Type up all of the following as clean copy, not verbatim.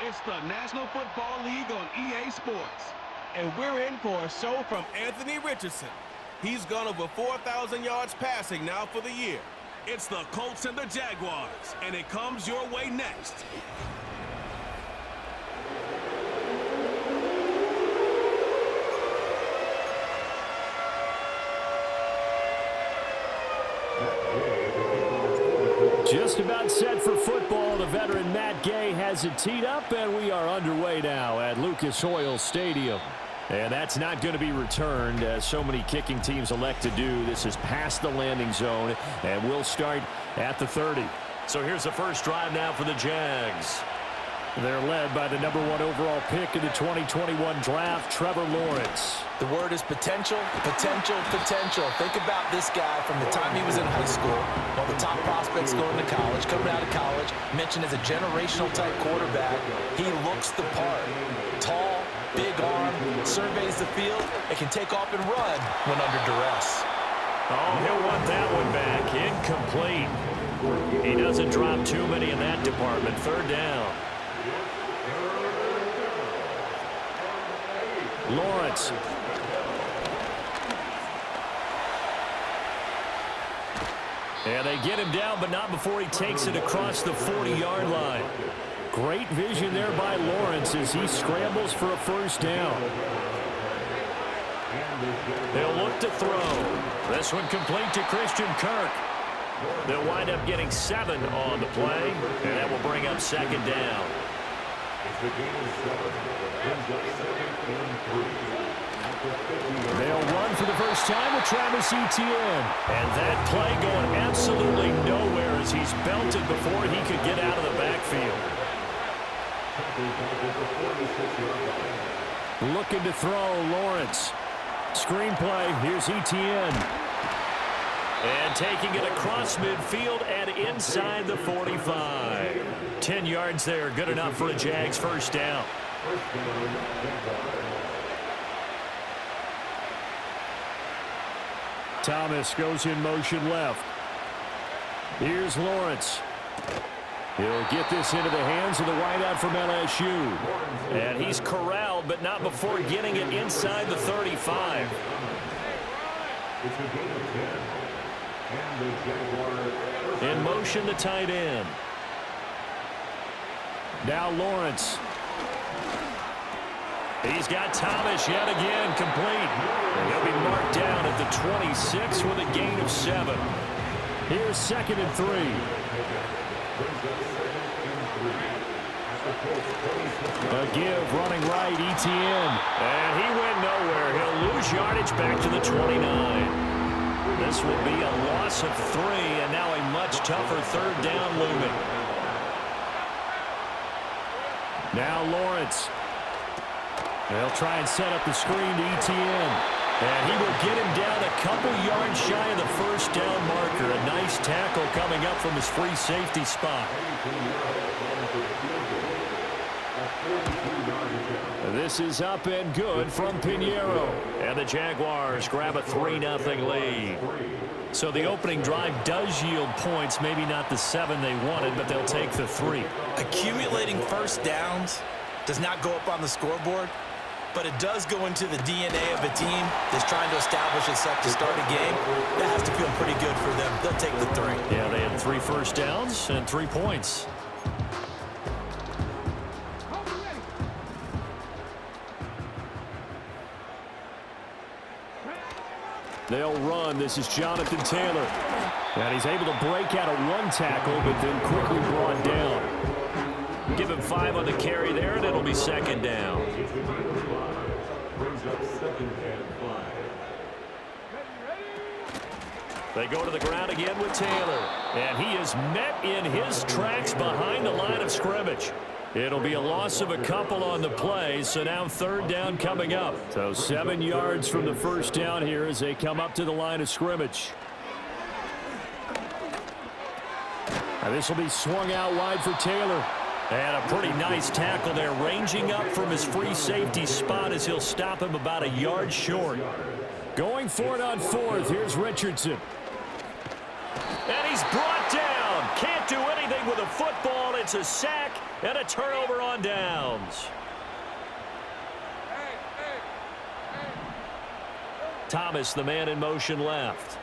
It's the National Football League on EA Sports. And we're in for a show from Anthony Richardson. He's gone over 4,000 yards passing now for the year. It's the Colts and the Jaguars, and it comes your way next. Just about set for football. The veteran Matt Gay has it teed up, and we are underway now at Lucas Oil Stadium. And that's not going to be returned, as so many kicking teams elect to do. This is past the landing zone, and we'll start at the 30. So here's the first drive now for the Jags. They're led by the #1 overall pick in the 2021 draft, Trevor Lawrence. The word is potential, potential, potential. Think about this guy from the time he was in high school, while the top prospects going to college, coming out of college, mentioned as a generational type quarterback. He looks the part. Tall, big arm, surveys the field, and can take off and run when under duress. Oh, he'll want that one back. Incomplete. He doesn't drop too many in that department. Third down. Lawrence. And they get him down, but not before he takes it across the 40-yard line. Great vision there by Lawrence as he scrambles for a first down. They'll look to throw. This one complete to Christian Kirk. They'll wind up getting 7 on the play, and that will bring up second down. They'll run for the first time with Travis Etienne. And that play going absolutely nowhere as he's belted before he could get out of the backfield. Looking to throw, Lawrence. Screenplay, here's Etienne. And taking it across midfield and inside the 45. 10 yards there, good enough for a Jags first down. Thomas goes in motion left. Here's Lawrence. He'll get this into the hands of the wideout from LSU. And he's corralled, but not before getting it inside the 35. In motion, the tight end. Now Lawrence. He's got Thomas yet again complete. And he'll be marked down at the 26 with a gain of 7. Here's 2nd and 3. A give running right, Etienne. And he went nowhere. He'll lose yardage back to the 29. This will be a loss of 3, and now a much tougher third down looming. Now Lawrence. They'll try and set up the screen to Etienne. And he will get him down a couple yards shy of the first down marker. A nice tackle coming up from his free safety spot. This is up and good from Pinheiro. And the Jaguars grab a 3-0 lead. So the opening drive does yield points. Maybe not the 7 they wanted, but they'll take the 3. Accumulating first downs does not go up on the scoreboard, but it does go into the DNA of a team that's trying to establish itself to start a game. That has to feel pretty good for them. They'll take the 3. Yeah, they had 3 first downs and 3 points. They'll run. This is Jonathan Taylor. And he's able to break out of 1 tackle, but then quickly brought down. Give him 5 on the carry there, and it'll be second down. They go to the ground again with Taylor. And he is met in his tracks behind the line of scrimmage. It'll be a loss of a couple on the play, so now third down coming up. So 7 yards from the first down here as they come up to the line of scrimmage. And this will be swung out wide for Taylor. And a pretty nice tackle there, ranging up from his free safety spot as he'll stop him about a yard short. Going for it on 4th, here's Richardson. And he's brought down. Can't do anything with a football. It's a sack, And a turnover on downs. Thomas, the man in motion left.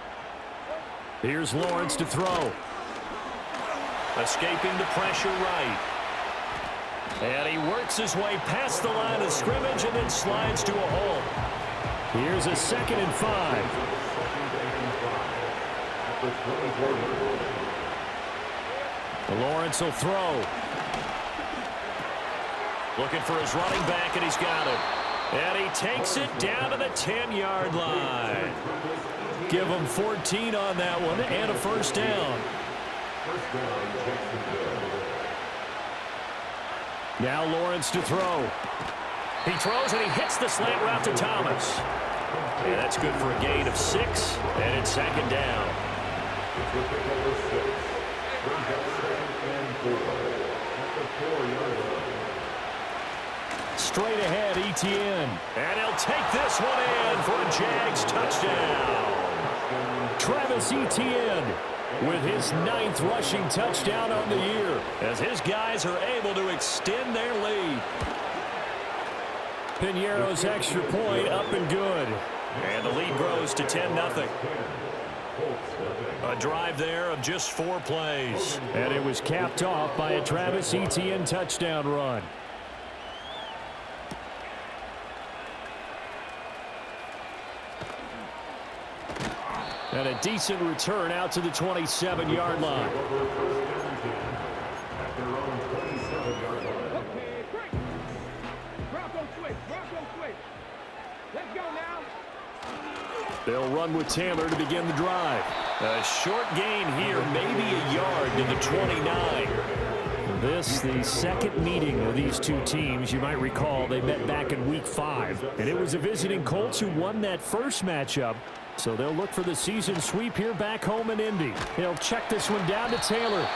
Here's Lawrence to throw. Escaping the pressure right. And he works his way past the line of scrimmage and then slides to a hole. Here's a 2nd and 5. Lawrence will throw. Looking for his running back, and he's got it. And he takes it down to the 10-yard line. Give him 14 on that one and a first down. Now Lawrence to throw. He throws and he hits the slant route to Thomas. And that's good for a gain of 6, and it's 2nd down. Straight ahead, Etienne. And he'll take this one in for a Jags touchdown. Travis Etienne with his 9th rushing touchdown on the year as his guys are able to extend their lead. Piñeiro's extra point up and good. And the lead grows to 10-0. A drive there of just 4 plays. And it was capped off by a Travis Etienne touchdown run. And a decent return out to the 27-yard line. They'll run with Taylor to begin the drive. A short gain here, maybe a yard to the 29. This, the second meeting of these two teams. You might recall they met back in Week 5. And it was the visiting Colts who won that first matchup. So they'll look for the season sweep here back home in Indy. He'll check this one down to Taylor.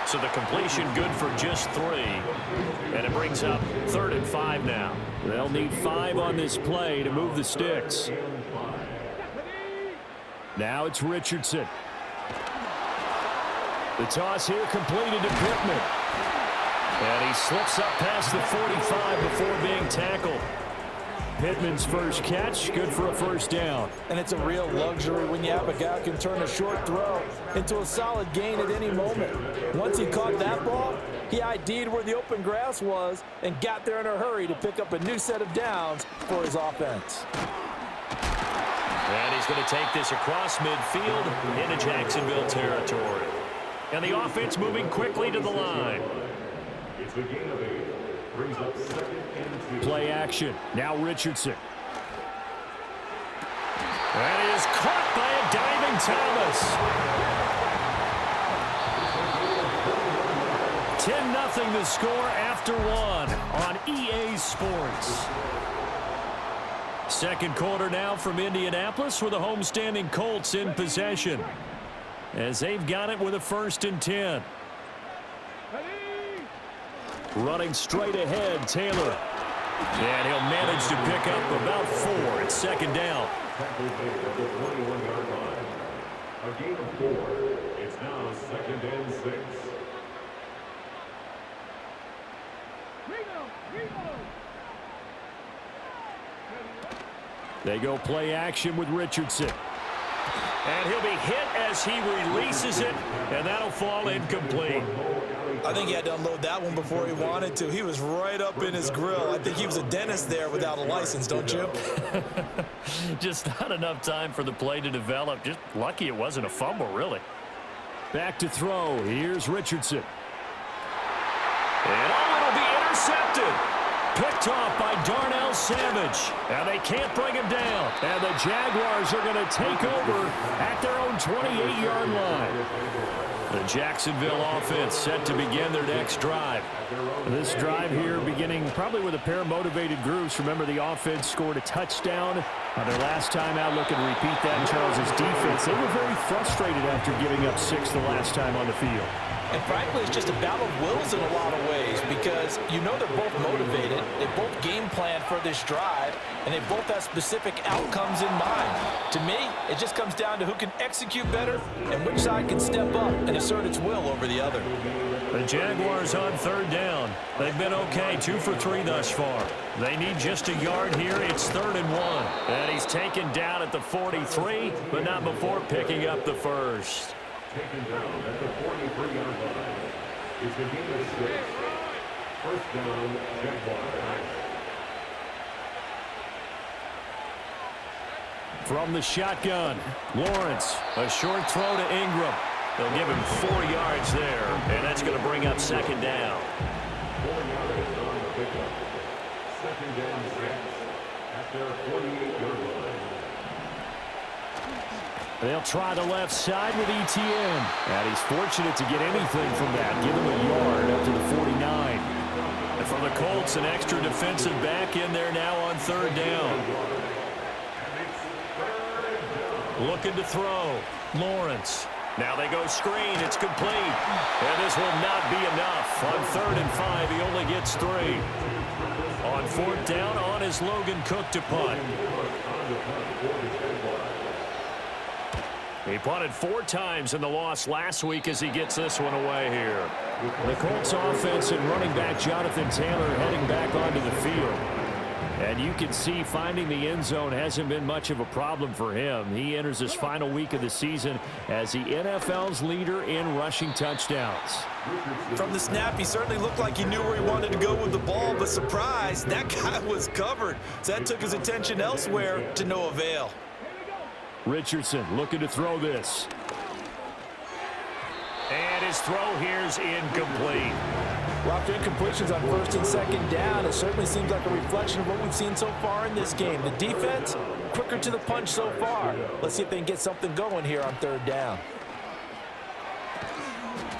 So the completion good for just 3. And it brings up 3rd and 5 now. They'll need 5 on this play to move the sticks. Now it's Richardson. The toss here completed to Pittman. And he slips up past the 45 before being tackled. Pittman's first catch, good for a first down. And it's a real luxury when you have a guy who can turn a short throw into a solid gain at any moment. Once he caught that ball, he ID'd where the open grass was and got there in a hurry to pick up a new set of downs for his offense. And he's going to take this across midfield into Jacksonville territory. And the offense moving quickly to the line. It's a gain of 8. Brings up 2nd and 2. Play action. Now Richardson. And he is caught by a diving Thomas. 10-0 the score after 1 on EA Sports. Second quarter now from Indianapolis with the homestanding Colts in possession. As they've got it with a 1st and 10. Running straight ahead, Taylor. And he'll manage to pick up about 4. It's 2nd down. A gain of 4. It's now 2nd and 6. They go play action with Richardson. And he'll be hit as he releases it, and that'll fall incomplete. I think he had to unload that one before he wanted to. He was right up in his grill. I think he was a dentist there without a license, don't you? Just not enough time for the play to develop. Just lucky it wasn't a fumble, really. Back to throw. Here's Richardson. And it'll be intercepted. Picked off by Darnell Savage. And they can't bring him down. And the Jaguars are going to take over at their own 28-yard line. The Jacksonville offense set to begin their next drive. This drive here beginning probably with a pair of motivated groups. Remember, the offense scored a touchdown on their last time out. Looking to repeat that in Charles's defense. They were very frustrated after giving up 6 the last time on the field. And frankly, it's just a battle of wills in a lot of ways because because you know they're both motivated, they both game plan for this drive, and they both have specific outcomes in mind. To me, it just comes down to who can execute better and which side can step up and assert its will over the other. The Jaguars on third down. They've been okay, 2 for 3 thus far. They need just a yard here. It's 3rd and 1. And he's taken down at the 43, but not before picking up the first. Taken down at the 43-yard line. It's a gain of 6. First down, Jaguars. From the shotgun, Lawrence, a short throw to Ingram. They'll give him 4 yards there, and that's going to bring up 2nd down. 4 yards on the pickup. 2nd and 6 at their 48-yard line. They'll try the left side with Etienne. And he's fortunate to get anything from that. Give him a yard up to the 49. And for the Colts, an extra defensive back in there now on 3rd down. Looking to throw. Lawrence. Now they go screen. It's complete. And this will not be enough. On 3rd and 5, he only gets 3. On 4th down, on is Logan Cook to punt. He punted 4 times in the loss last week as he gets this one away here. The Colts offense and running back Jonathan Taylor heading back onto the field. And you can see finding the end zone hasn't been much of a problem for him. He enters his final week of the season as the NFL's leader in rushing touchdowns. From the snap, he certainly looked like he knew where he wanted to go with the ball, but surprise, that guy was covered. So that took his attention elsewhere to no avail. Richardson looking to throw this. And his throw here's incomplete. Well, after incompletions on 1st and 2nd down, it certainly seems like a reflection of what we've seen so far in this game. The defense, quicker to the punch so far. Let's see if they can get something going here on 3rd down.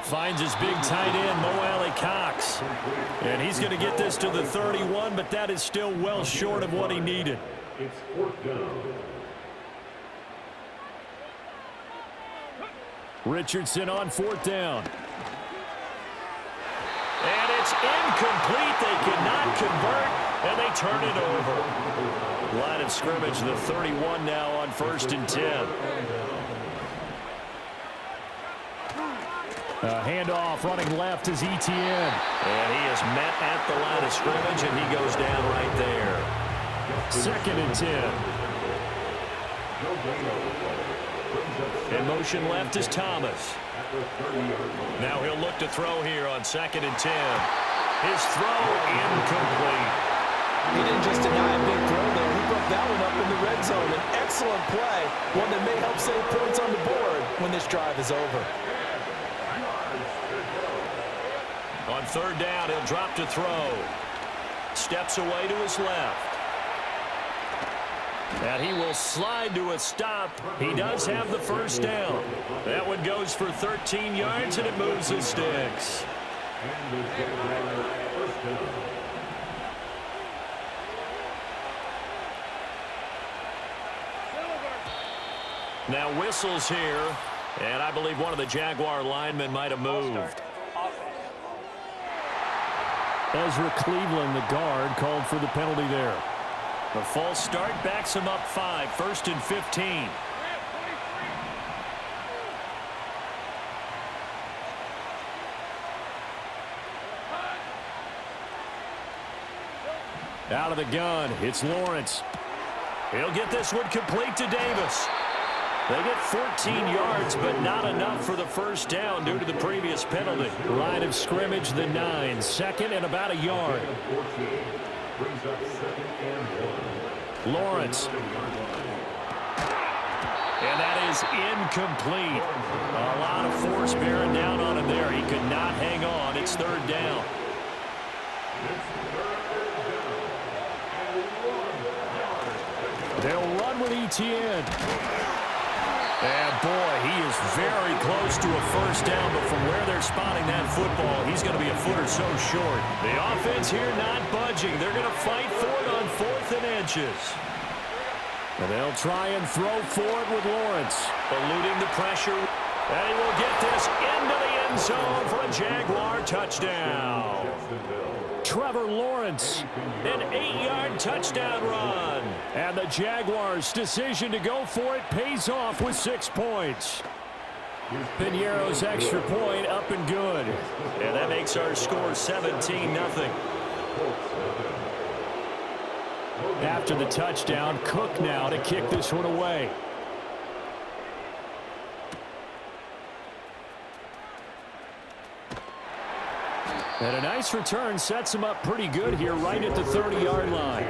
Finds his big tight end, Mo Alley-Cox. And he's going to get this to the 31, but that is still well short of what he needed. It's 4th down. Richardson on 4th down. And it's incomplete. They cannot convert, and they turn it over. Line of scrimmage, the 31 now on 1st and 10. A handoff running left is Etienne. And he is met at the line of scrimmage, and he goes down right there. 2nd and 10. In motion left is Thomas. Now he'll look to throw here on 2nd and 10. His throw incomplete. He didn't just deny a big throw there. He broke that one up in the red zone. An excellent play, one that may help save points on the board when this drive is over. On 3rd down, he'll drop to throw. Steps away to his left. And he will slide to a stop. He does have the 1st down. That one goes for 13 yards, and it moves his sticks. Now whistles here, and I believe one of the Jaguar linemen might have moved. Ezra Cleveland, the guard, called for the penalty there. The false start backs him up 5, 1st and 15. Out of the gun, it's Lawrence. He'll get this one complete to Davis. They get 14 yards, but not enough for the 1st down due to the previous penalty. Line of scrimmage, the 9, 2nd and about a yard. Lawrence. And that is incomplete. A lot of force bearing down on him there. He could not hang on. It's 3rd down. They'll run with Etienne. And boy, he is very close to a 1st down, but from where they're spotting that football, he's going to be a foot or so short. The offense here not budging. They're going to fight for it on 4th and inches. And they'll try and throw for it with Lawrence, eluding the pressure. And he will get this into the end zone for a Jaguar touchdown. Trevor Lawrence. An 8-yard touchdown run. And the Jaguars' decision to go for it pays off with 6 points. Piñeiro's extra point up and good. And that makes our score 17-0. After the touchdown, Cook now to kick this one away. And a nice return sets him up pretty good here right at the 30-yard line.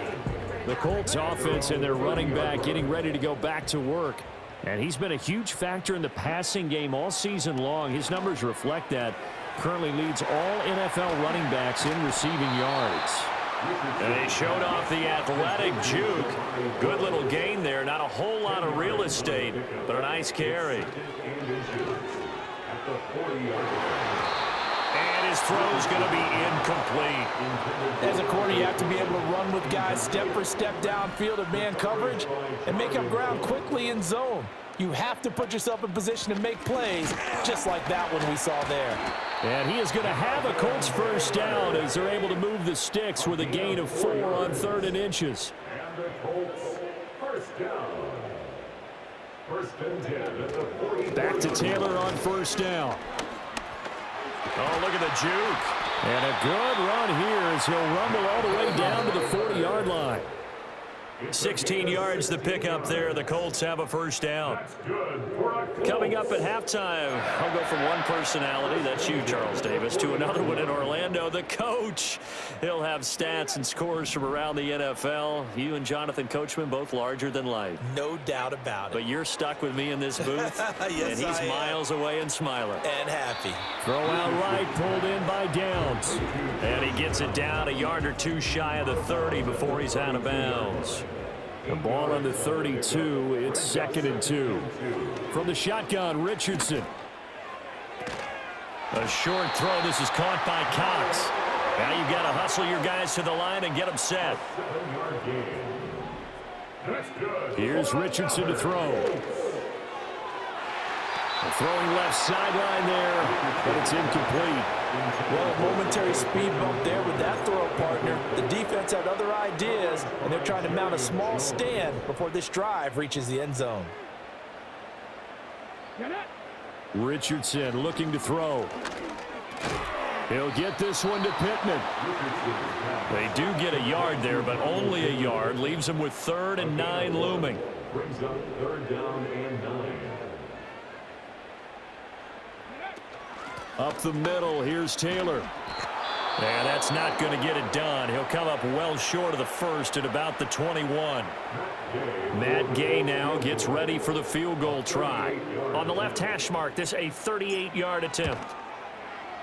The Colts offense and their running back getting ready to go back to work. And he's been a huge factor in the passing game all season long. His numbers reflect that. Currently leads all NFL running backs in receiving yards. And they showed off the athletic juke. Good little gain there. Not a whole lot of real estate, but a nice carry. And his throw's going to be incomplete. As a corner, you have to be able to run with guys step for step downfield of man coverage and make up ground quickly in zone. You have to put yourself in position to make plays, just like that one we saw there. And he is going to have a Colts first down as they're able to move the sticks with a gain of 4 on 3rd and inches. And the Colts first down. 1st and 10 at the 40. Back to Taylor on first down. Oh, look at the juke. And a good run here as he'll rumble all the way down to the 40-yard line. 16 yards the pickup there. The Colts have a first down. Coming up at halftime, I'll go from one personality, that's you, Charles Davis, to another one in Orlando, the coach. He'll have stats and scores from around the NFL. You and Jonathan Coachman both larger than life. No doubt about it. But you're stuck with me in this booth, yes, and he's miles away and smiling. And happy. Throw out right, pulled in by Downs. And he gets it down a yard or two shy of the 30 before he's out of bounds. The ball on the 32. It's 2nd and 2. From the shotgun, Richardson. A short throw. This is caught by Cox. Now you've got to hustle your guys to the line and get them set. Here's Richardson to throw. Throwing left sideline there, but it's incomplete. Well, a momentary speed bump there with that throw partner. The defense had other ideas, and they're trying to mount a small stand before this drive reaches the end zone. Richardson looking to throw. He'll get this one to Pittman. They do get a yard there, but only a yard. Leaves them with 3rd and 9 looming. Brings up 3rd down and 9. Up the middle, here's Taylor. And that's not going to get it done. He'll come up well short of the first at about the 21. Matt Gay now gets ready for the field goal try. On the left hash mark, this a 38-yard attempt.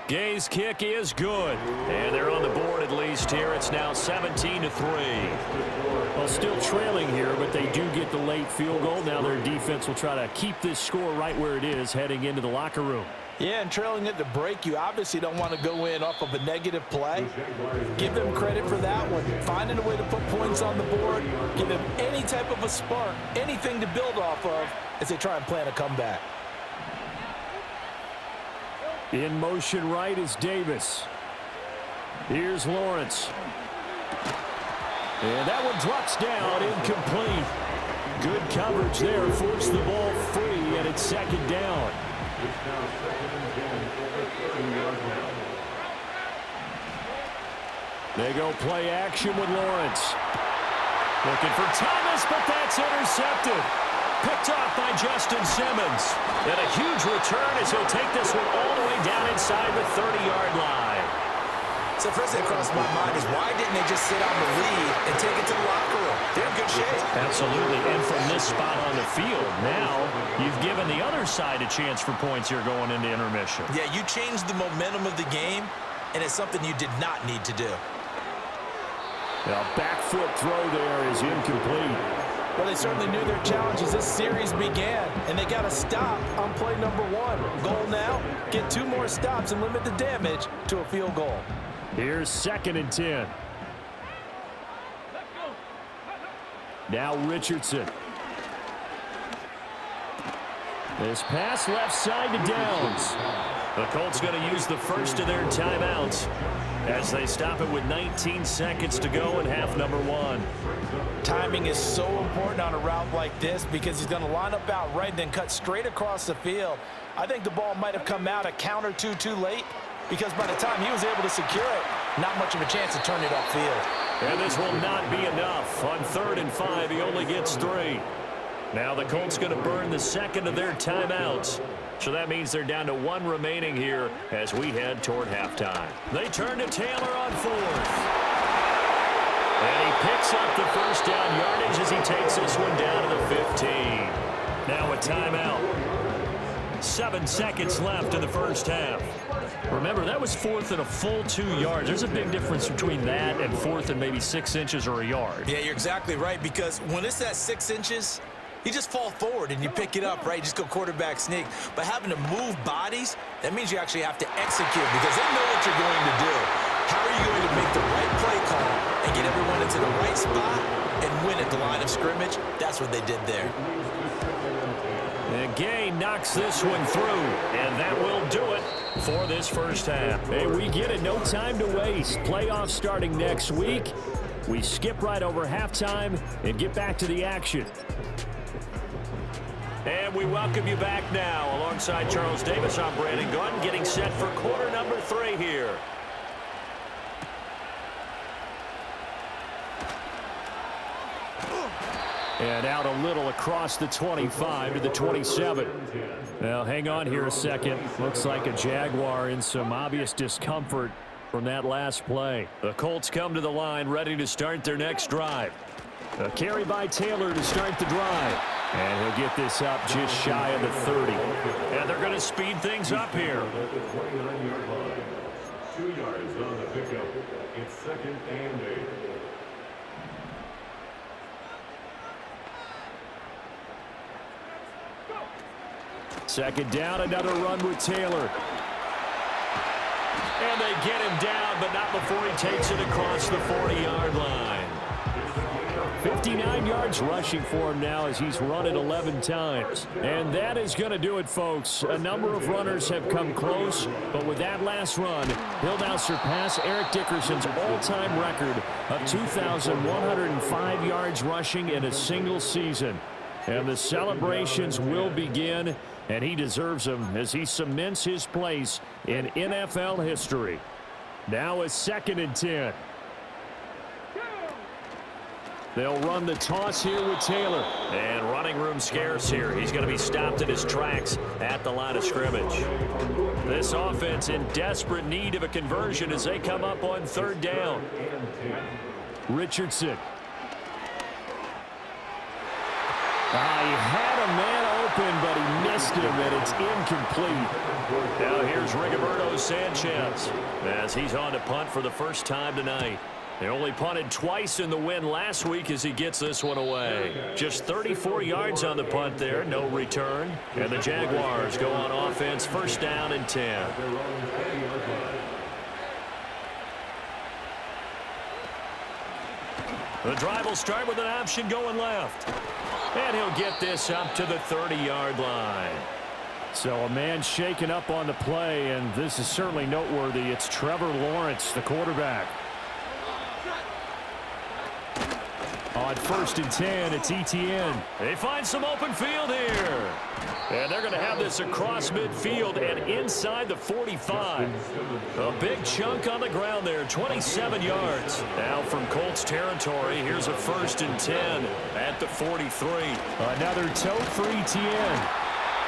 Gay's kick is good. And they're on the board at least here. It's now 17-3. Well, still trailing here, but they do get the late field goal. Now their defense will try to keep this score right where it is heading into the locker room. Yeah, and trailing at the break, you obviously don't want to go in off of a negative play. Give them credit for that one. Finding a way to put points on the board, give them any type of a spark, anything to build off of as they try and plan a comeback. In motion right is Davis. Here's Lawrence. And that one drops down, incomplete. Good coverage there, forced the ball free, and it's 2nd down. It's now 2nd and 10 over 30-yard line. They go play action with Lawrence. Looking for Thomas, but that's intercepted. Picked off by Justin Simmons. And a huge return as he'll take this one all the way down inside the 30-yard line. So first thing that crossed my mind is why didn't they just sit on the lead and take it to the locker room? They're in good shape. Absolutely. And from this spot on the field, now you've given the other side a chance for points here going into intermission. Yeah, you changed the momentum of the game, and it's something you did not need to do. A back foot throw there is incomplete. Well, they certainly knew their challenge as this series began, and they got to stop on play number 1. Goal now, get 2 more stops and limit the damage to a field goal. Here's 2nd and 10. Now Richardson. This pass left side to Downs. The Colts going to use the first of their timeouts as they stop it with 19 seconds to go in half number 1. Timing is so important on a route like this because he's going to line up out right and then cut straight across the field. I think the ball might have come out a count or two too late because by the time he was able to secure it, not much of a chance to turn it upfield. And this will not be enough. On 3rd and 5, he only gets 3. Now the Colts going to burn the second of their timeouts. So that means they're down to 1 remaining here as we head toward halftime. They turn to Taylor on 4th. And he picks up the first down yardage as he takes this one down to the 15. Now a timeout. 7 seconds left in the first half. Remember, that was 4th and a full 2 yards. There's a big difference between that and 4th and maybe 6 inches or a yard. Yeah, you're exactly right, because when it's at 6 inches, you just fall forward and you pick it up, right? You just go quarterback sneak. But having to move bodies, that means you actually have to execute because they know what you're going to do. How are you going to make the right play call and get everyone into the right spot and win at the line of scrimmage? That's what they did there. And Gay knocks this one through, and that will do it for this first half. Hey, we get it. No time to waste. Playoffs starting next week. We skip right over halftime and get back to the action. And we welcome you back now. Alongside Charles Davis, I'm Brandon Gunn, getting set for quarter number 3 here. And out a little across the 25 to the 27. Now, hang on here a second. Looks like a Jaguar in some obvious discomfort from that last play. The Colts come to the line, ready to start their next drive. A carry by Taylor to start the drive. And he'll get this up just shy of the 30. And they're going to speed things up here. 29-yard line. 2 yards on the pickup. It's 2nd and 8. Second down, another run with Taylor. And they get him down, but not before he takes it across the 40-yard line. 59 yards rushing for him now as he's run it 11 times. And that is going to do it, folks. A number of runners have come close, but with that last run, he'll now surpass Eric Dickerson's all-time record of 2,105 yards rushing in a single season. And the celebrations will begin, and he deserves them as he cements his place in NFL history. Now a 2nd and 10. They'll run the toss here with Taylor. And running room scarce here. He's going to be stopped in his tracks at the line of scrimmage. This offense in desperate need of a conversion as they come up on 3rd down. Richardson. He had a man open, but he missed him, and it's incomplete. Now here's Rigoberto Sanchez as he's on to punt for the first time tonight. They only punted twice in the win last week as he gets this one away. Just 34 yards on the punt there, no return. And the Jaguars go on offense, 1st down and 10. The drive will start with an option going left. And he'll get this up to the 30-yard line. So a man shaken up on the play, and this is certainly noteworthy. It's Trevor Lawrence, the quarterback. On 1st and 10, it's Etienne. They find some open field here. And they're going to have this across midfield and inside the 45. A big chunk on the ground there, 27 yards. Now from Colts territory, here's a 1st and 10 at the 43. Another tote for Etienne.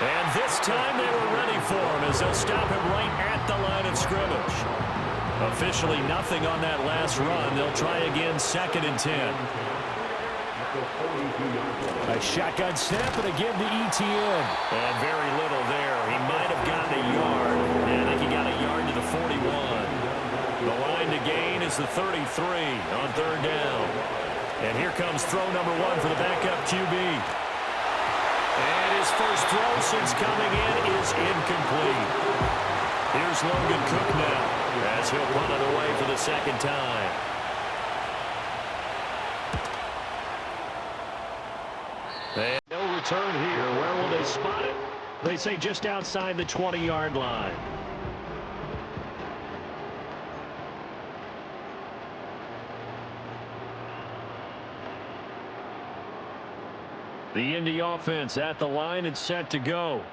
And this time they were ready for him as they'll stop him right at the line of scrimmage. Officially nothing on that last run. They'll try again, 2nd and 10. A shotgun snap and again to Etienne. And very little there. He might have gotten a yard. And I think he got a yard to the 41. The line to gain is the 33 on 3rd down. And here comes throw number 1 for the backup QB. And his first throw since coming in is incomplete. Here's Logan Cook now as he'll punt it away for the 2nd time. And no return here. Where will they spot it? They say just outside the 20-yard line. The Indy offense at the line and set to go.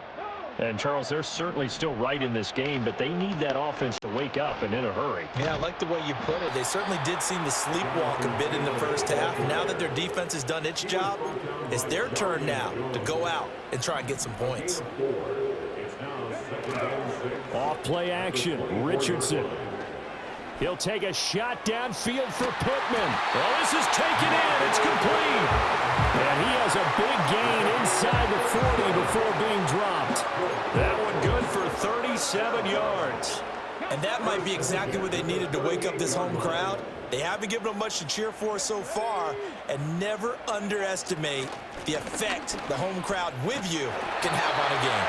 And, Charles, they're certainly still right in this game, but they need that offense to wake up and in a hurry. Yeah, I like the way you put it. They certainly did seem to sleepwalk a bit in the first half. Now that their defense has done its job, it's their turn now to go out and try and get some points. Off play action, Richardson. He'll take a shot downfield for Pittman. Well, this is taken in. It's complete. And he has a big gain inside the 40 before being dropped. That one good for 37 yards. And that might be exactly what they needed to wake up this home crowd. They haven't given them much to cheer for so far, and never underestimate the effect the home crowd with you can have on a game.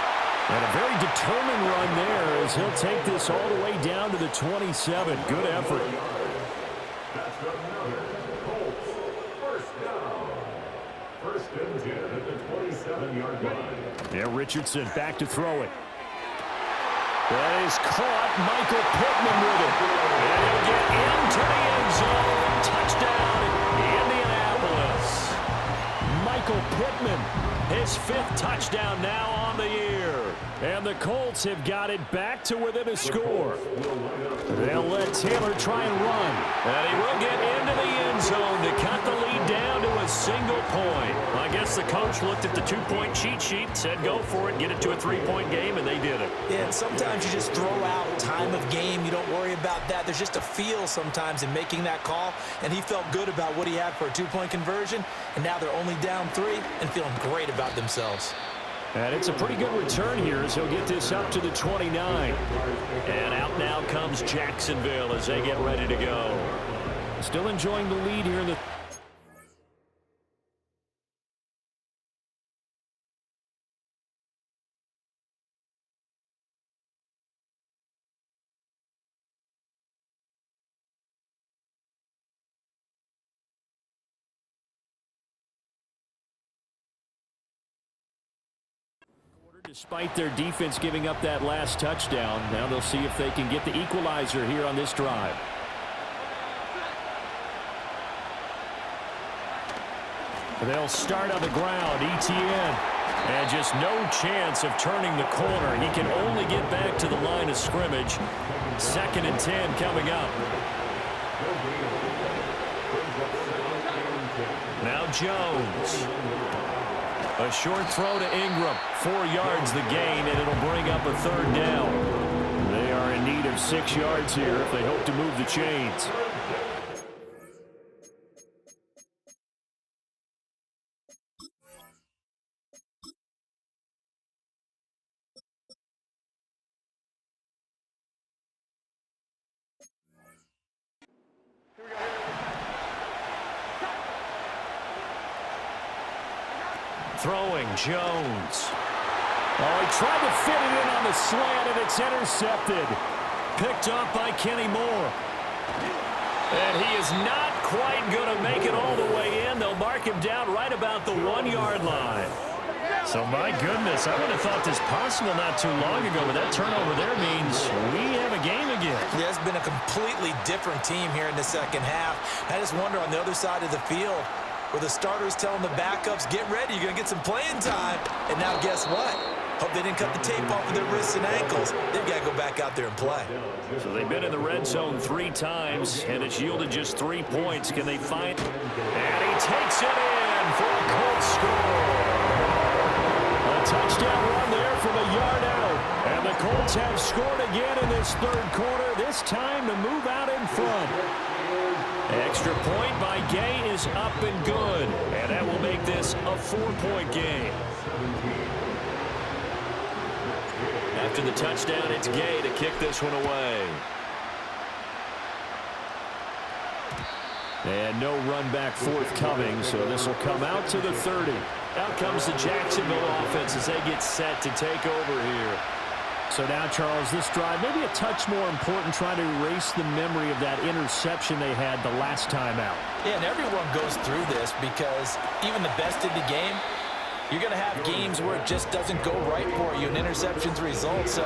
And a very determined run there as he'll take this all the way down to the 27. Good effort. First and 10 at the 27-yard line. Yeah, Richardson back to throw it. That is caught. Michael Pittman with it. And he'll get into the end zone. Touchdown, Indianapolis. Michael Pittman, his 5th touchdown now on the year. And the Colts have got it back to within a score. They'll let Taylor try and run. And he will get into the end zone to cut the lead down to a single point. I guess the coach looked at the 2-point cheat sheet, said go for it, get it to a 3-point game, and they did it. Yeah, and sometimes you just throw out time of game. You don't worry about that. There's just a feel sometimes in making that call, and he felt good about what he had for a 2-point conversion, and now they're only down 3 and feeling great about themselves. And it's a pretty good return here as he'll get this up to the 29. And out now comes Jacksonville as they get ready to go. Still enjoying the lead here in the... Despite their defense giving up that last touchdown, now they'll see if they can get the equalizer here on this drive. They'll start on the ground, ETN. And just no chance of turning the corner. He can only get back to the line of scrimmage. 2nd and 10 coming up. Now Jones. A short throw to Ingram. 4 yards the gain, and it'll bring up a 3rd down. They are in need of 6 yards here if they hope to move the chains. Throwing, Jones. Oh, he tried to fit it in on the slant, and it's intercepted. Picked up by Kenny Moore. And he is not quite going to make it all the way in. They'll mark him down right about the 1-yard line. So, my goodness, I would have thought this possible not too long ago, but that turnover there means we have a game again. Yeah, it's been a completely different team here in the second half. I just wonder on the other side of the field, where the starters telling the backups, get ready, you're going to get some playing time. And now guess what? Hope they didn't cut the tape off of their wrists and ankles. They've got to go back out there and play. So they've been in the red zone 3 times, and it's yielded just 3 points. Can they find? And he takes it in for a Colts score. A touchdown run there from a yard out. And the Colts have scored again in this 3rd quarter, this time to move out in front. Extra point by Gay is up and good. And that will make this a 4-point game. After the touchdown, it's Gay to kick this one away. And no run back forthcoming, so this will come out to the 30. Out comes the Jacksonville offense as they get set to take over here. So now, Charles, this drive, maybe a touch more important, trying to erase the memory of that interception they had the last time out. Yeah, and everyone goes through this because even the best in the game, you're going to have games where it just doesn't go right for you, and interceptions result. So,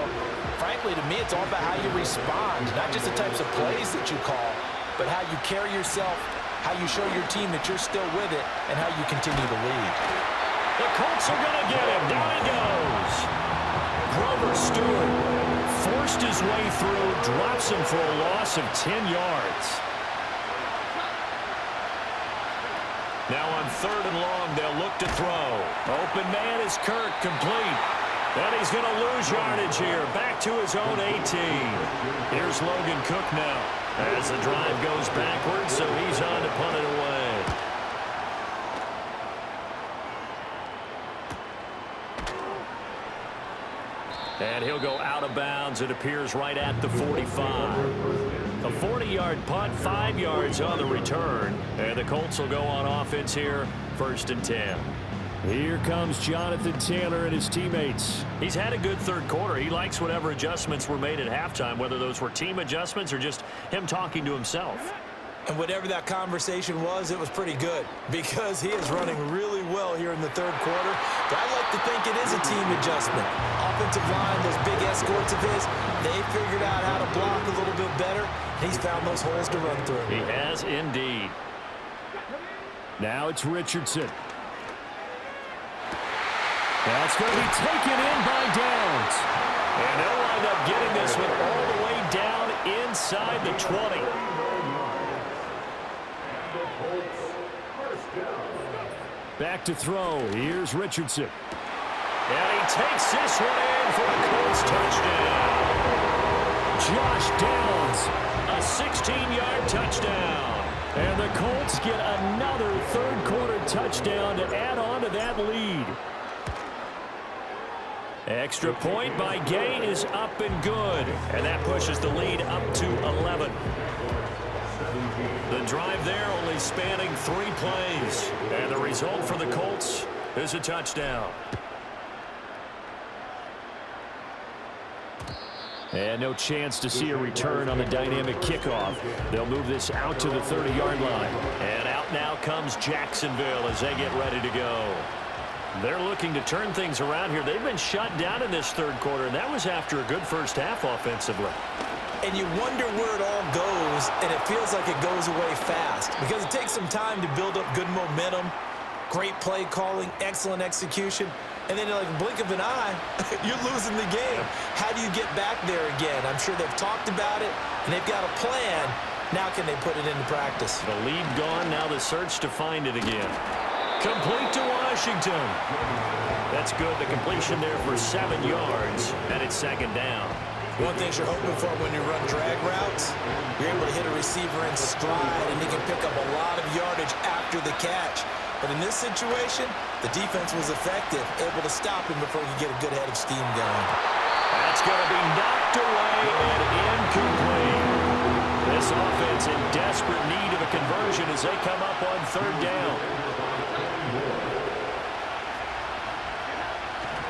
frankly, to me, it's all about how you respond, not just the types of plays that you call, but how you carry yourself, how you show your team that you're still with it, and how you continue to lead. The Colts are going to get him. Down he goes. Grover Stewart forced his way through, drops him for a loss of 10 yards. Now on 3rd and long, they'll look to throw. Open man is Kirk, complete. And he's going to lose yardage here. Back to his own 18. Here's Logan Cook now as the drive goes backwards, so he's on to punt it away. And he'll go out of bounds. It appears right at the 45. A 40-yard punt, 5 yards on the return. And the Colts will go on offense here, 1st and 10. Here comes Jonathan Taylor and his teammates. He's had a good 3rd quarter. He likes whatever adjustments were made at halftime, whether those were team adjustments or just him talking to himself. And whatever that conversation was, it was pretty good because he is running really well here in the 3rd quarter. But I like to think it is a team adjustment. Offensive line, those big escorts of his, they figured out how to block a little bit better. He's found those holes to run through. He has indeed. Now it's Richardson. That's going to be taken in by Downs. And they'll wind up getting this one all the way down inside the 20. Back to throw. Here's Richardson. And he takes this one in for a Colts touchdown. Josh Downs, a 16-yard touchdown. And the Colts get another 3rd quarter touchdown to add on to that lead. Extra point by Gay is up and good. And that pushes the lead up to 11. The drive there only spanning 3 plays. And the result for the Colts is a touchdown. And no chance to see a return on the dynamic kickoff. They'll move this out to the 30-yard line. And out now comes Jacksonville as they get ready to go. They're looking to turn things around here. They've been shut down in this 3rd quarter, and that was after a good first half offensively. And you wonder where it all goes, and it feels like it goes away fast because it takes some time to build up good momentum, great play calling, excellent execution, and then in like a blink of an eye, you're losing the game. How do you get back there again? I'm sure they've talked about it, and they've got a plan. Now can they put it into practice? The lead gone, now the search to find it again. Complete to Washington. That's good. The completion there for 7 yards, and it's 2nd down. One thing you're hoping for when you run drag routes, you're able to hit a receiver in stride, and he can pick up a lot of yardage after the catch. But in this situation, the defense was effective, able to stop him before he could get a good head of steam going. That's going to be knocked away and incomplete. This offense in desperate need of a conversion as they come up on 3rd down.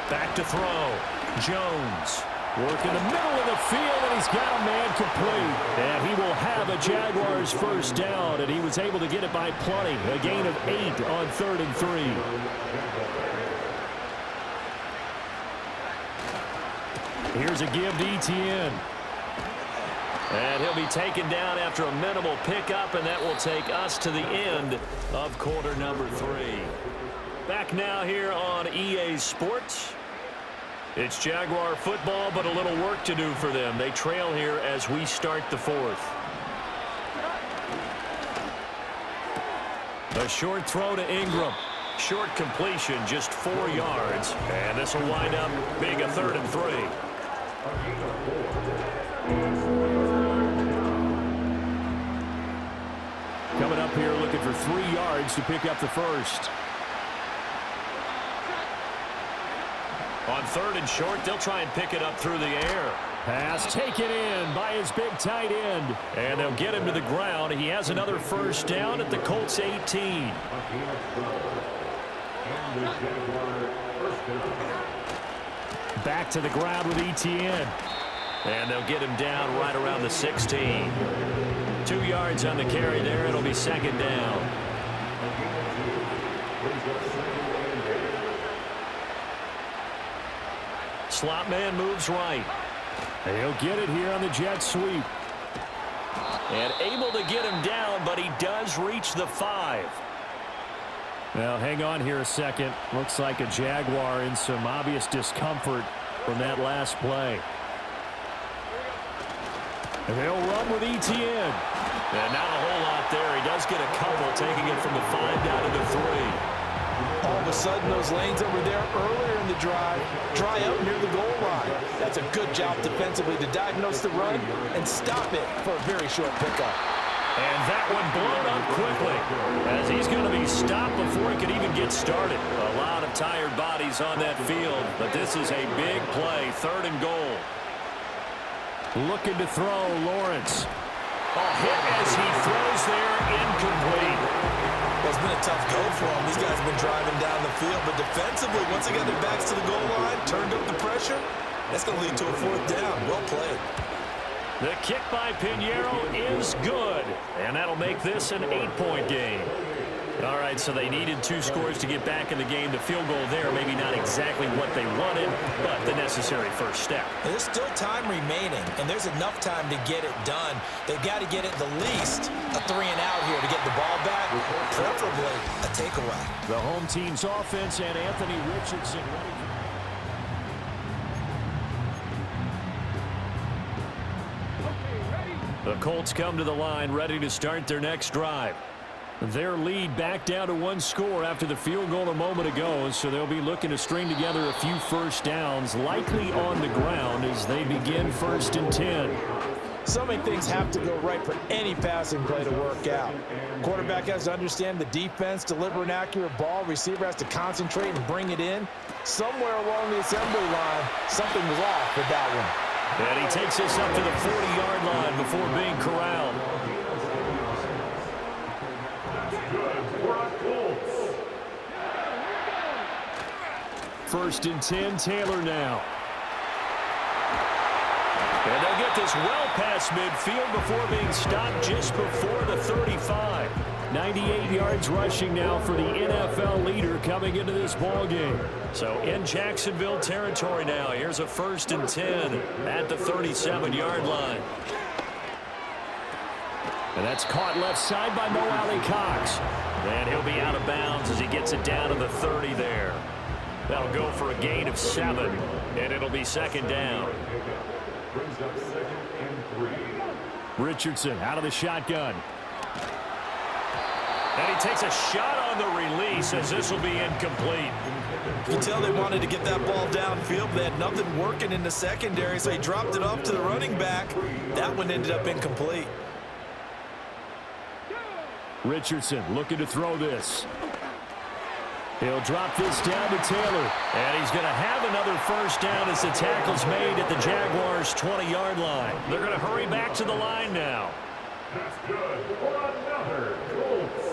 Back to throw. Jones. Work in the middle of the field, and he's got a man complete. And he will have a Jaguars 1st down, and he was able to get it by plenty. A gain of 8 on 3rd and 3. Here's a give to Etienne. And he'll be taken down after a minimal pickup, and that will take us to the end of quarter number 3. Back now here on EA Sports. It's Jaguar football, but a little work to do for them. They trail here as we start the 4th. A short throw to Ingram. Short completion, just 4 yards. And this will wind up being a 3rd and 3. Coming up here looking for 3 yards to pick up the 1st. On 3rd and short, they'll try and pick it up through the air. Pass taken in by his big tight end. And they'll get him to the ground. He has another 1st down at the Colts 18. Back to the ground with Etienne. And they'll get him down right around the 16. 2 yards on the carry there. It'll be 2nd down. Slot man moves right. He'll get it here on the jet sweep. And able to get him down, but he does reach the 5. Well, hang on here a second. Looks like a Jaguar in some obvious discomfort from that last play. And they'll run with Etienne. And not a whole lot there. He does get a couple, taking it from the 5 down to the 3. All of a sudden, those lanes over there earlier in the drive dry up near the goal line. That's a good job defensively to diagnose the run and stop it for a very short pickup. And that one blown up quickly as he's going to be stopped before he could even get started. A lot of tired bodies on that field, but this is a big play, 3rd and goal. Looking to throw, Lawrence. Hit as he throws there, incomplete. Well, it's been a tough go for him. These guys have been driving down the field, but defensively, once they got their backs to the goal line, turned up the pressure, that's going to lead to a 4th down. Well played. The kick by Pinheiro is good, and that'll make this an 8-point game. All right, so they needed 2 scores to get back in the game. The field goal there, maybe not exactly what they wanted, but the necessary first step. There's still time remaining, and there's enough time to get it done. They've got to get at the least a 3-and-out here to get the ball back, preferably a takeaway. The home team's offense and Anthony Richardson ready. The Colts come to the line ready to start their next drive. Their lead back down to 1 score after the field goal a moment ago, so they'll be looking to string together a few first downs, likely on the ground as they begin 1st and 10. So many things have to go right for any passing play to work out. Quarterback has to understand the defense, deliver an accurate ball. Receiver has to concentrate and bring it in. Somewhere along the assembly line, something was off with that one. And he takes us up to the 40-yard line before being corralled. First and 10, Taylor now. And they'll get this well past midfield before being stopped just before the 35. 98 yards rushing now for the NFL leader coming into this ball game. So in Jacksonville territory now. Here's a 1st and 10 at the 37-yard line. And that's caught left side by Mo Alley-Cox. And he'll be out of bounds as he gets it down to the 30 there. That'll go for a gain of 7, and it'll be 2nd down. Brings up 2nd and 3. Richardson out of the shotgun. And he takes a shot on the release as this will be incomplete. You can tell they wanted to get that ball downfield, but they had nothing working in the secondary, so he dropped it off to the running back. That one ended up incomplete. Richardson looking to throw this. He'll drop this down to Taylor. And he's going to have another first down as the tackle's made at the Jaguars' 20-yard line. They're going to hurry back to the line now. That's good for another Colts.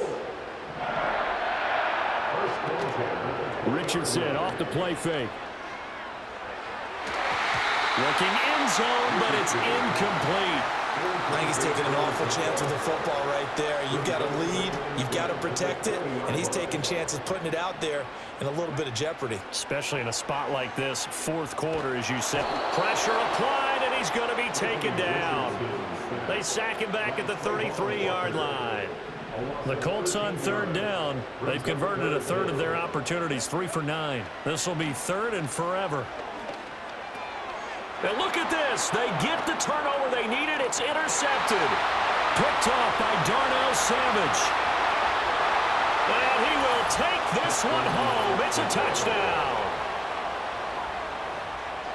Richardson off the play fake. Looking end zone, but it's incomplete. I think he's taking an awful chance with the football right there. You've got a lead, you've got to protect it, and he's taking chances putting it out there in a little bit of jeopardy. Especially in a spot like this, 4th quarter, as you said. Pressure applied, and he's going to be taken down. They sack him back at the 33-yard line. The Colts on 3rd down. They've converted a 3rd of their opportunities, 3 for 9. This will be 3rd and forever. And look at this. They get the turnover they needed. It's intercepted. Picked off by Darnell Savage. And he will take this one home. It's a touchdown.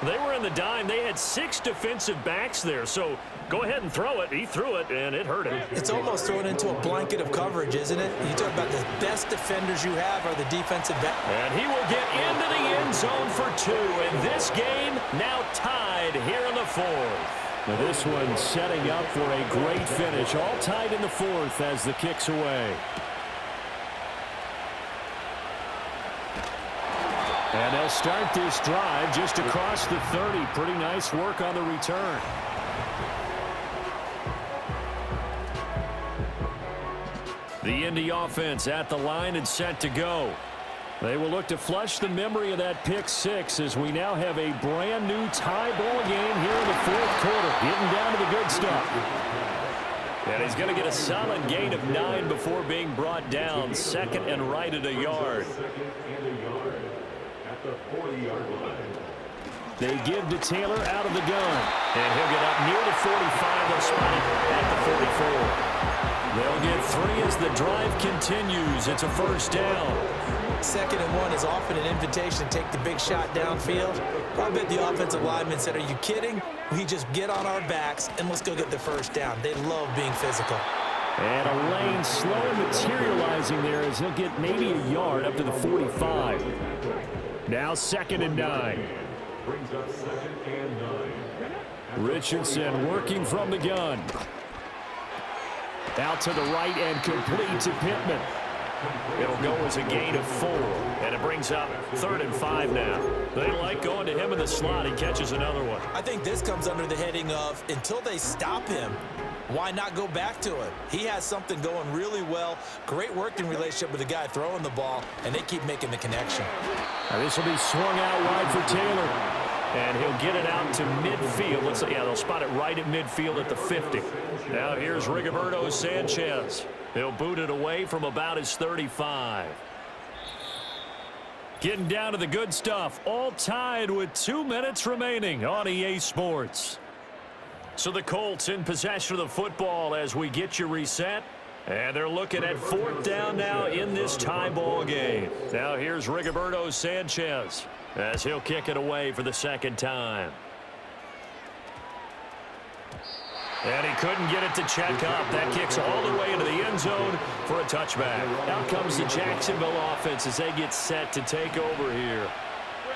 They were in the dime. They had 6 defensive backs there. So go ahead and throw it. He threw it, and it hurt him. It's almost thrown into a blanket of coverage, isn't it? You talk about the best defenders you have are the defensive back. And he will get into the end zone for 2. And this game now tied here in the 4th. Now this one setting up for a great finish. All tied in the 4th as the kick's away. And they'll start this drive just across the 30. Pretty nice work on the return. The Indy offense at the line and set to go. They will look to flush the memory of that pick 6 as we now have a brand new tie ball game here in the 4th quarter. Getting down to the good stuff. And he's going to get a solid gain of 9 before being brought down. 2nd and right at a yard. At the 40-yard line. They give to Taylor out of the gun. And he'll get up near the 45. They'll spot it at the 44. They'll get 3 as the drive continues. It's a first down. 2nd and 1 is often an invitation to take the big shot downfield. I bet the offensive lineman said, are you kidding? We just get on our backs and let's go get the first down. They love being physical. And a lane slowly materializing there as he'll get maybe a yard up to the 45. Now 2nd and 9. Brings up 2nd and 9. Richardson working from the gun. Out to the right and complete to Pittman. It'll go as a gain of 4, and it brings up 3rd and 5 now. They like going to him in the slot. He catches another one. I think this comes under the heading of until they stop him, why not go back to it? He has something going really well. Great working relationship with the guy throwing the ball, and they keep making the connection. Now this will be swung out wide for Taylor. And he'll get it out to midfield. They'll spot it right at midfield at the 50. Now here's Rigoberto Sanchez. He'll boot it away from about his 35. Getting down to the good stuff. All tied with 2 minutes remaining on EA Sports. So the Colts in possession of the football as we get you reset. And they're looking at 4th down now in this tie ball game. Now here's Rigoberto Sanchez as he'll kick it away for the 2nd time. And he couldn't get it to check up. That kicks all the way into the end zone for a touchback. Out comes the Jacksonville offense as they get set to take over here.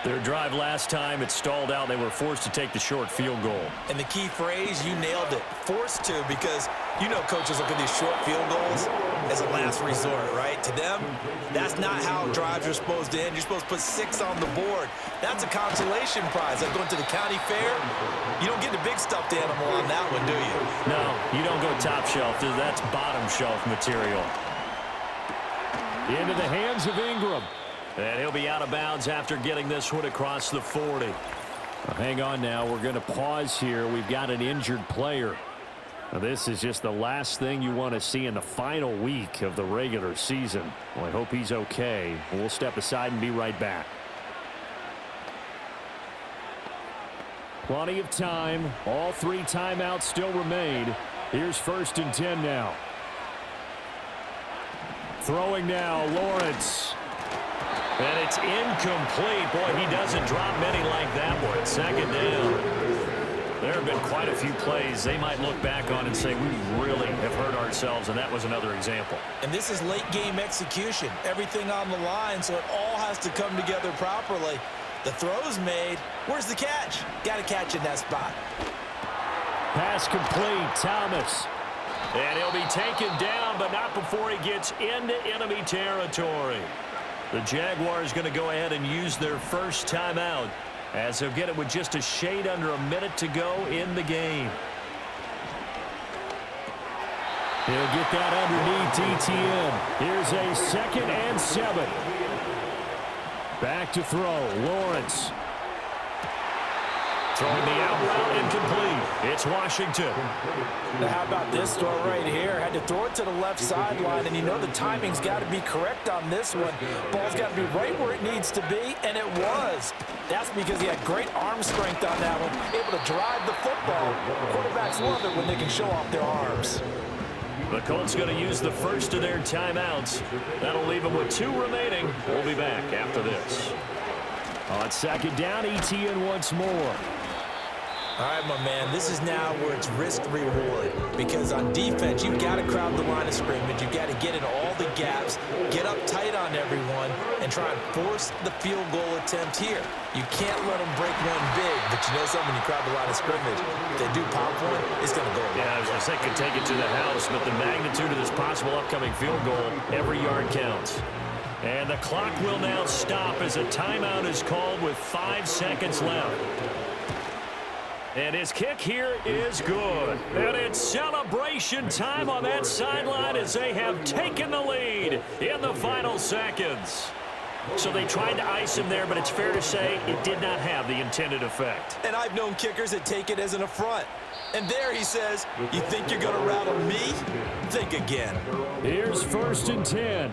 Their drive last time, it stalled out. They were forced to take the short field goal. And the key phrase, you nailed it, forced to, because you know coaches look at these short field goals as a last resort, right? To them, that's not how drives are supposed to end. You're supposed to put 6 on the board. That's a consolation prize. Like going to the county fair, you don't get the big stuffed animal on that one, do you? No, you don't go top shelf. That's bottom shelf material. Into the hands of Ingram. And he'll be out of bounds after getting this one across the 40. Well, hang on now. We're going to pause here. We've got an injured player. Now, this is just the last thing you want to see in the final week of the regular season. Well, I hope he's okay. We'll step aside and be right back. Plenty of time. All 3 timeouts still remain. Here's 1st and 10 now. Throwing now, Lawrence. And it's incomplete. Boy, he doesn't drop many like that one. 2nd down. There have been quite a few plays they might look back on and say, we really have hurt ourselves, and that was another example. And this is late game execution. Everything on the line, so it all has to come together properly. The throw's made. Where's the catch? Got to catch in that spot. Pass complete. Thomas. And he'll be taken down, but not before he gets into enemy territory. The Jaguars going to go ahead and use their first timeout as they'll get it with just a shade under a minute to go in the game. He'll get that underneath ETN. Here's a 2nd and 7. Back to throw. Lawrence. Throwing the out route incomplete. It's Washington. Now how about this throw right here? Had to throw it to the left sideline, and you know the timing's got to be correct on this one. Ball's got to be right where it needs to be, and it was. That's because he had great arm strength on that one, able to drive the football. Quarterbacks love it when they can show off their arms. The Colts going to use the first of their timeouts. That'll leave them with 2 remaining. We'll be back after this. On 2nd down, ETN once more. All right, my man, this is now where it's risk-reward, because on defense, you've got to crowd the line of scrimmage. You've got to get in all the gaps, get up tight on everyone, and try and force the field goal attempt here. You can't let them break one big, but you know something, when you crowd the line of scrimmage, if they do pop one, it's going to go. Yeah, I was going to say could take it to the house, but the magnitude of this possible upcoming field goal, every yard counts. And the clock will now stop as a timeout is called with 5 seconds left. And his kick here is good. And it's celebration time on that sideline as they have taken the lead in the final seconds. So they tried to ice him there, but it's fair to say it did not have the intended effect. And I've known kickers that take it as an affront. And there he says, you think you're going to rattle me? Think again. Here's 1st and 10.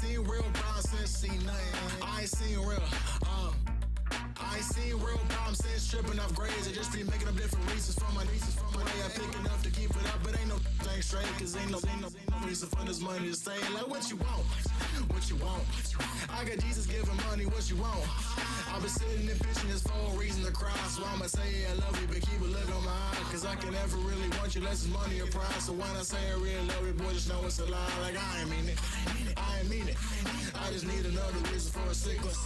seen real problems since seen nothing. I ain't seen real, I ain't seen real problems since tripping off grades. I just be making up different reasons for my way. I pick enough to keep it up, but ain't no thing straight. Cause ain't no reason for this money to stay. Like what you want, what you want. I got Jesus giving money, what you want. I've been sitting and pitching this for a reason to cry. So I'ma say I love you, but keep a look on my eye. Cause I can never really want you unless it's money or pride. So when I say I really love you, boy, just know it's a lie. Like I ain't mean it, I ain't mean it. I just need another reason for a sickness.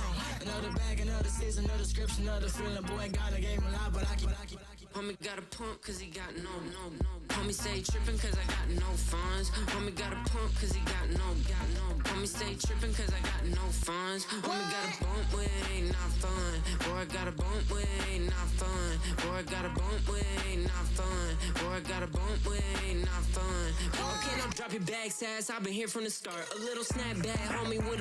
Another bag, another season, another description, another feeling. Boy, ain't got a game a lot, but I keep. Homie got a pump cause he got no. Homie stay trippin' cause I got no funds. Homie got a pump cause he got no. Homie stay trippin' cause I got no funds. Homie got a bump with it ain't not fun. Boy, I got a bump with it ain't not fun. Boy, I got a bump with it ain't not fun. Boy, I got a bump with it ain't not fun. Boy, can I drop your bag, sass? I've been here from the start. A little snap back, homie, with